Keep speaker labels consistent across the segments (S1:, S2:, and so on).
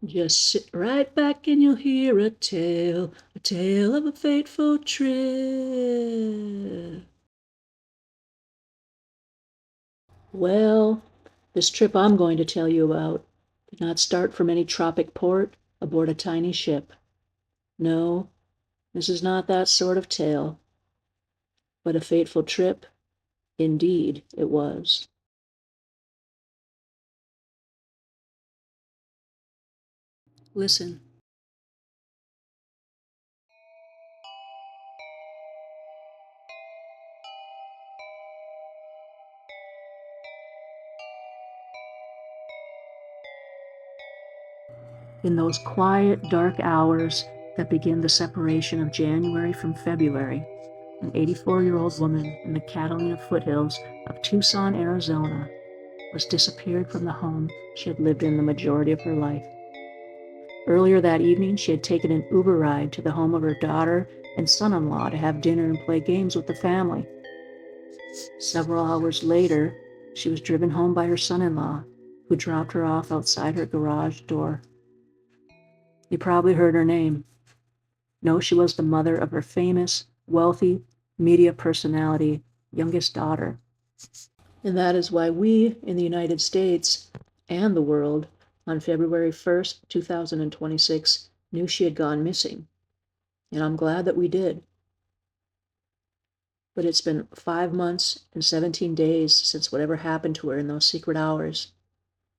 S1: Just sit right back and you'll hear a tale of a fateful trip. Well, this trip I'm going to tell you about did not start from any tropic port aboard a tiny ship. No, this is not that sort of tale, but a fateful trip, indeed it was. Listen. In those quiet, dark hours that begin the separation of January from February, an 84-year-old woman in the Catalina foothills of Tucson, Arizona, was disappeared from the home she had lived in the majority of her life. Earlier that evening, she had taken an Uber ride to the home of her daughter and son-in-law to have dinner and play games with the family. Several hours later, she was driven home by her son-in-law, who dropped her off outside her garage door. You probably heard her name. No, she was the mother of her famous, wealthy, media personality, youngest daughter. And that is why we in the United States and the world on February 1st, 2026, knew she had gone missing. And I'm glad that we did. But it's been 5 months and 17 days since whatever happened to her in those secret hours,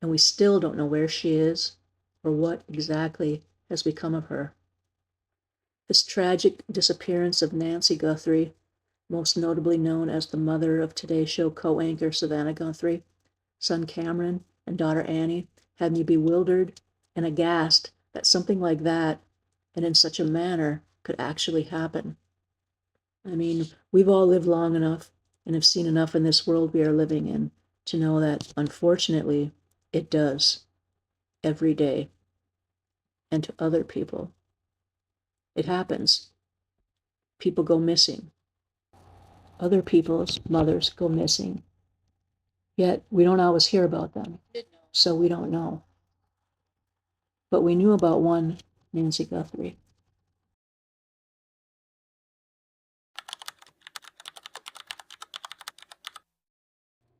S1: and we still don't know where she is or what exactly has become of her. This tragic disappearance of Nancy Guthrie, most notably known as the mother of Today Show co-anchor Savannah Guthrie, son Cameron, and daughter Annie, had me bewildered and aghast that something like that, and in such a manner, could actually happen. I mean, we've all lived long enough and have seen enough in this world we are living in to know that, unfortunately, it does every day, and to other people. It happens. People go missing. Other people's mothers go missing. Yet we don't always hear about them, so we don't know. But we knew about one Nancy Guthrie.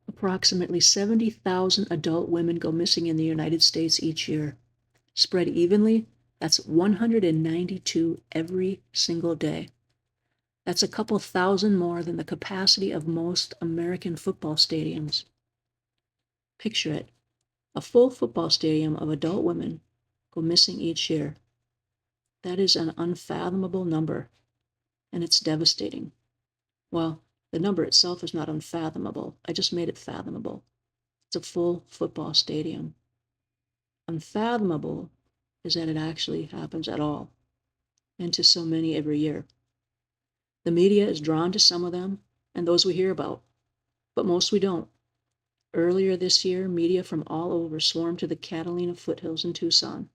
S1: Approximately 70,000 adult women go missing in the United States each year. Spread evenly, that's 192 every single day. That's a couple thousand more than the capacity of most American football stadiums. Picture it, a full football stadium of adult women go missing each year. That is an unfathomable number, and it's devastating. Well, the number itself is not unfathomable. I just made it fathomable. It's a full football stadium. Unfathomable is that it actually happens at all, and to so many every year. The media is drawn to some of them, and those we hear about, but most we don't. Earlier this year, media from all over swarmed to the Catalina foothills in Tucson.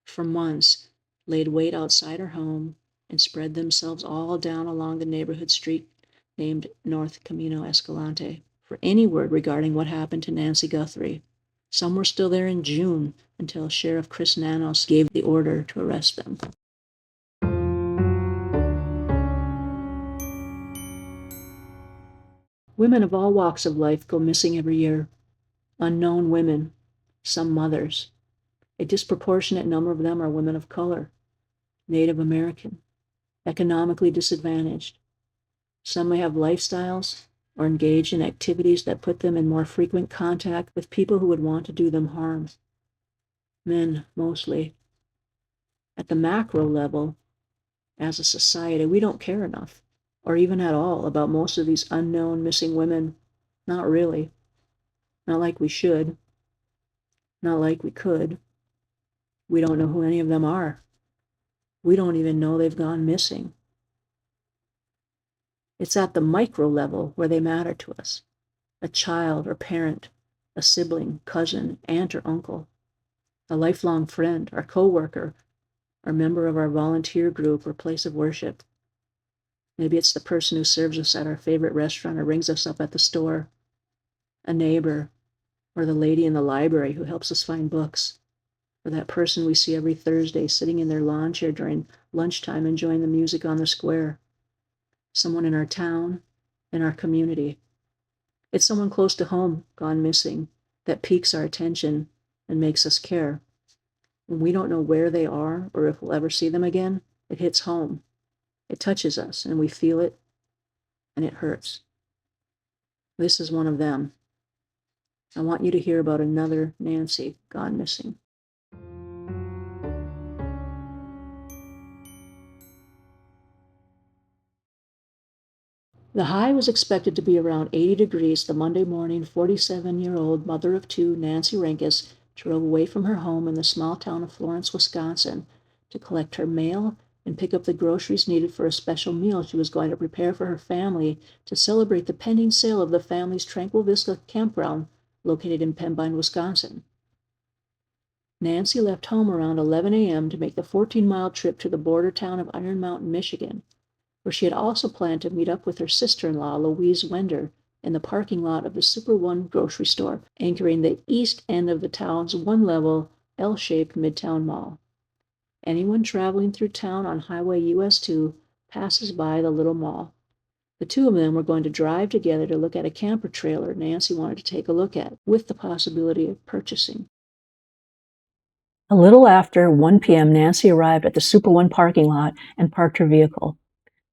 S1: For months, laid wait outside her home and spread themselves all down along the neighborhood street named North Camino Escalante for any word regarding what happened to Nancy Guthrie. Some were still there in June until Sheriff Chris Nanos gave the order to arrest them. Women of all walks of life go missing every year. Unknown women, some mothers. A disproportionate number of them are women of color, Native American, economically disadvantaged. Some may have lifestyles or engage in activities that put them in more frequent contact with people who would want to do them harm. Men, mostly. At the macro level, as a society, we don't care enough, or even at all, about most of these unknown missing women. Not really. Not like we should. Not like we could. We don't know who any of them are. We don't even know they've gone missing. It's at the micro level where they matter to us. A child or parent, a sibling, cousin, aunt or uncle, a lifelong friend, our coworker, or member of our volunteer group or place of worship. Maybe it's the person who serves us at our favorite restaurant or rings us up at the store, a neighbor, or the lady in the library who helps us find books, or that person we see every Thursday sitting in their lawn chair during lunchtime enjoying the music on the square. Someone in our town, in our community. It's someone close to home gone missing that piques our attention and makes us care. When we don't know where they are or if we'll ever see them again, it hits home. It touches us and we feel it, and it hurts. This is one of them. I want you to hear about another Nancy gone missing. The high was expected to be around 80 degrees the Monday morning 47-year-old mother of two, Nancy Renkas, drove away from her home in the small town of Florence, Wisconsin, to collect her mail and pick up the groceries needed for a special meal she was going to prepare for her family to celebrate the pending sale of the family's Tranquil Vista campground located in Pembine, Wisconsin. Nancy left home around 11 a.m. to make the 14-mile trip to the border town of Iron Mountain, Michigan, where she had also planned to meet up with her sister-in-law, Louise Wender, in the parking lot of the Super One grocery store, anchoring the east end of the town's one-level, L-shaped Midtown Mall. Anyone traveling through town on Highway US 2 passes by the little mall. The two of them were going to drive together to look at a camper trailer Nancy wanted to take a look at, with the possibility of purchasing. A little after 1 p.m., Nancy arrived at the Super One parking lot and parked her vehicle.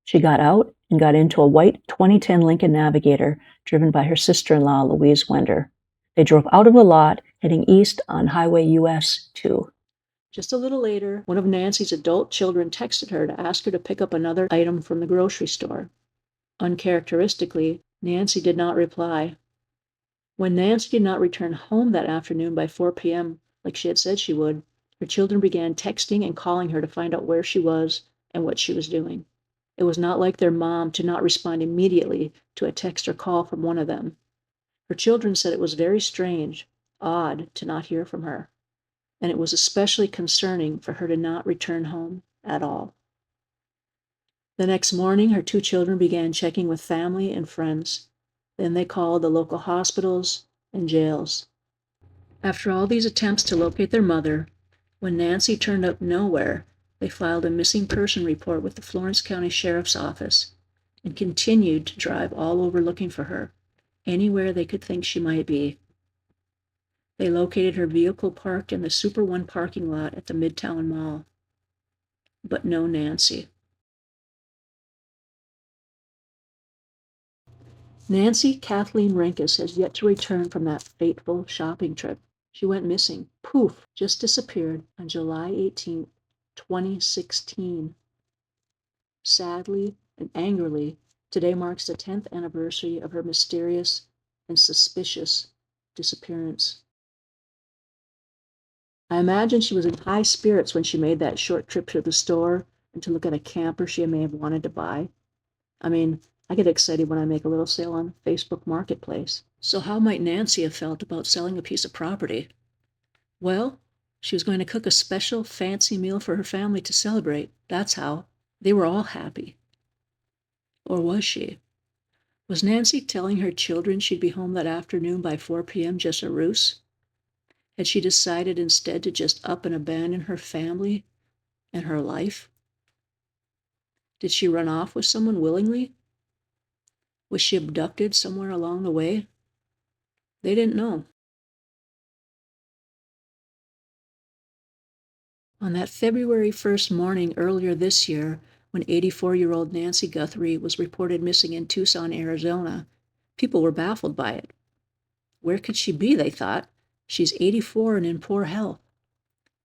S1: She got out and got into a white 2010 Lincoln Navigator driven by her sister-in-law, Louise Wender. They drove out of the lot, heading east on Highway US 2. Just a little later, one of Nancy's adult children texted her to ask her to pick up another item from the grocery store. Uncharacteristically, Nancy did not reply. When Nancy did not return home that afternoon by 4 p.m., like she had said she would, her children began texting and calling her to find out where she was and what she was doing. It was not like their mom to not respond immediately to a text or call from one of them. Her children said it was very strange, odd to not hear from her, and it was especially concerning for her to not return home at all. The next morning, her two children began checking with family and friends. Then they called the local hospitals and jails. After all these attempts to locate their mother, when Nancy turned up nowhere, they filed a missing person report with the Florence County Sheriff's Office and continued to drive all over looking for her, anywhere they could think she might be. They located her vehicle parked in the Super One parking lot at the Midtown Mall. But no Nancy. Nancy Kathleen Renkas has yet to return from that fateful shopping trip. She went missing, poof, just disappeared on July 18, 2016. Sadly and angrily, today marks the 10th anniversary of her mysterious and suspicious disappearance. I imagine she was in high spirits when she made that short trip to the store and to look at a camper she may have wanted to buy. I mean, I get excited when I make a little sale on Facebook Marketplace. So how might Nancy have felt about selling a piece of property? Well, she was going to cook a special fancy meal for her family to celebrate. That's how. They were all happy. Or was she? Was Nancy telling her children she'd be home that afternoon by 4 p.m. just a ruse? Had she decided instead to just up and abandon her family and her life? Did she run off with someone willingly? Was she abducted somewhere along the way? They didn't know. On that February 1st morning earlier this year, when 84-year-old Nancy Guthrie was reported missing in Tucson, Arizona, people were baffled by it. Where could she be, they thought? She's 84 and in poor health.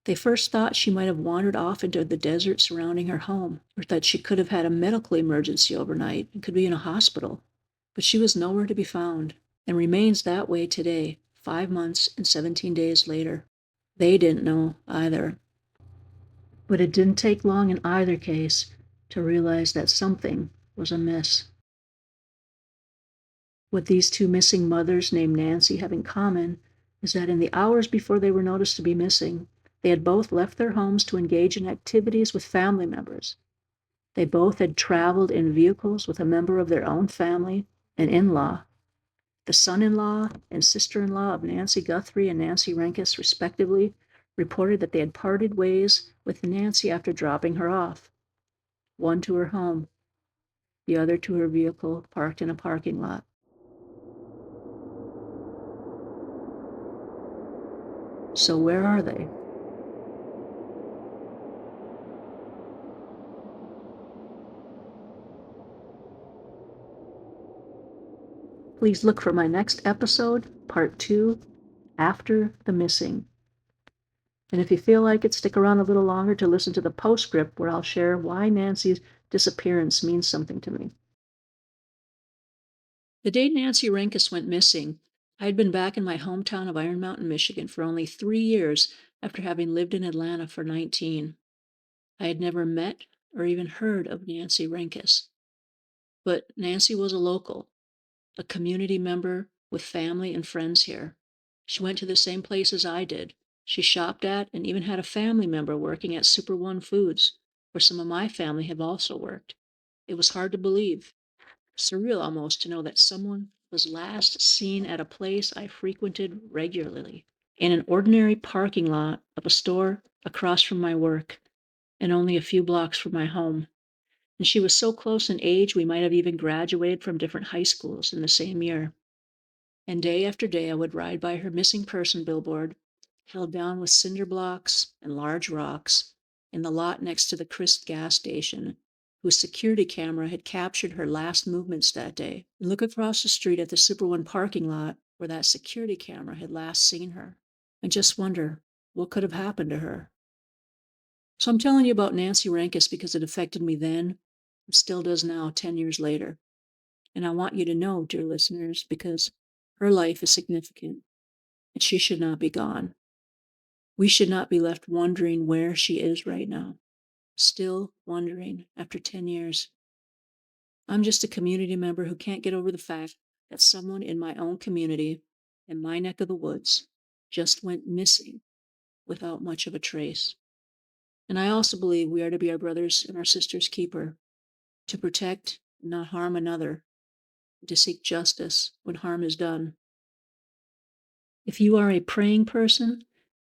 S1: They first thought she might have wandered off into the desert surrounding her home, or that she could have had a medical emergency overnight and could be in a hospital. But she was nowhere to be found, and remains that way today, 5 months and 17 days later. They didn't know either. But it didn't take long in either case to realize that something was amiss. What these two missing mothers named Nancy have in common is that in the hours before they were noticed to be missing, they had both left their homes to engage in activities with family members. They both had traveled in vehicles with a member of their own family, an in-law. The son-in-law and sister-in-law of Nancy Guthrie and Nancy Renkas, respectively, reported that they had parted ways with Nancy after dropping her off, one to her home, the other to her vehicle parked in a parking lot. So where are they? Please look for my next episode, part 2, After the Missing. And if you feel like it, stick around a little longer to listen to the postscript where I'll share why Nancy's disappearance means something to me. The day Nancy Renkas went missing, I had been back in my hometown of Iron Mountain, Michigan for only 3 years after having lived in Atlanta for 19. I had never met or even heard of Nancy Renkas. But Nancy was a local, a community member with family and friends here. She went to the same places I did. She shopped at and even had a family member working at Super One Foods, where some of my family have also worked. It was hard to believe, surreal almost, to know that someone was last seen at a place I frequented regularly, in an ordinary parking lot of a store across from my work and only a few blocks from my home. And she was so close in age, we might have even graduated from different high schools in the same year. And day after day, I would ride by her missing person billboard, held down with cinder blocks and large rocks, in the lot next to the Crisp gas station, whose security camera had captured her last movements that day, and look across the street at the Super One parking lot where that security camera had last seen her, and just wonder what could have happened to her. So I'm telling you about Nancy Renkas because it affected me then, and still does now, 10 years later. And I want you to know, dear listeners, because her life is significant, and she should not be gone. We should not be left wondering where she is right now, still wondering after 10 years. I'm just a community member who can't get over the fact that someone in my own community, in my neck of the woods, just went missing without much of a trace. And I also believe we are to be our brothers and our sisters' keeper, to protect and not harm another, and to seek justice when harm is done. If you are a praying person,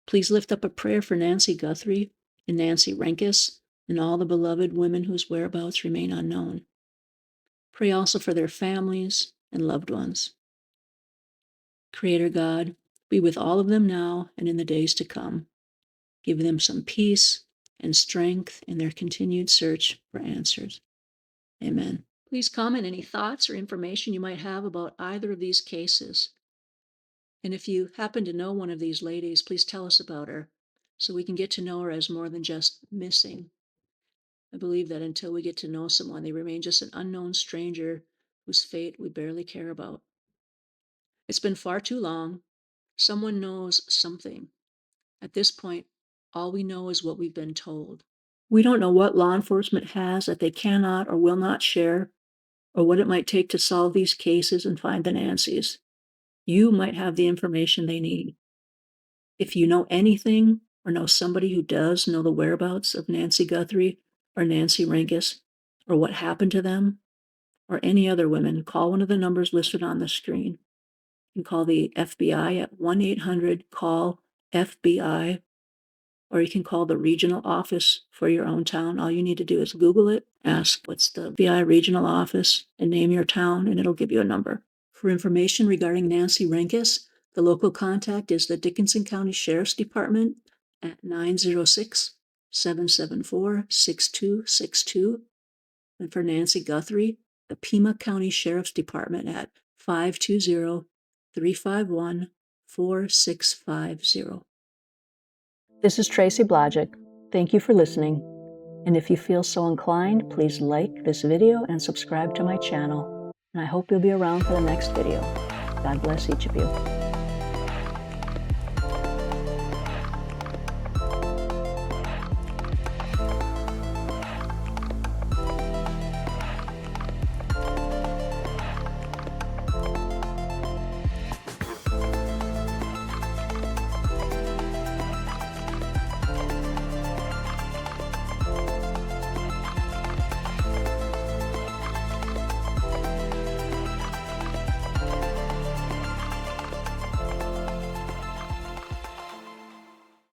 S1: please lift up a prayer for Nancy Guthrie and Nancy Renkas and all the beloved women whose whereabouts remain unknown. Pray also for their families and loved ones. Creator God, be with all of them now and in the days to come. Give them some peace and strength in their continued search for answers. Amen. Please comment any thoughts or information you might have about either of these cases. And if you happen to know one of these ladies, please tell us about her so we can get to know her as more than just missing. I believe that until we get to know someone, they remain just an unknown stranger whose fate we barely care about. It's been far too long. Someone knows something. At this point, all we know is what we've been told. We don't know what law enforcement has that they cannot or will not share, or what it might take to solve these cases and find the Nancys. You might have the information they need. If you know anything or know somebody who does know the whereabouts of Nancy Guthrie or Nancy Renkas, or what happened to them, or any other women, call one of the numbers listed on the screen. You can call the FBI at 1-800-CALL-FBI, or you can call the regional office for your own town. All you need to do is Google it, ask what's the FBI regional office, and name your town, and it'll give you a number. For information regarding Nancy Renkas, the local contact is the Dickinson County Sheriff's Department at 906-774-6262. And for Nancy Guthrie, the Pima County Sheriff's Department at 520-351-4650. This is Tracy Blodgett. Thank you for listening. And if you feel so inclined, please like this video and subscribe to my channel. And I hope you'll be around for the next video. God bless each of you.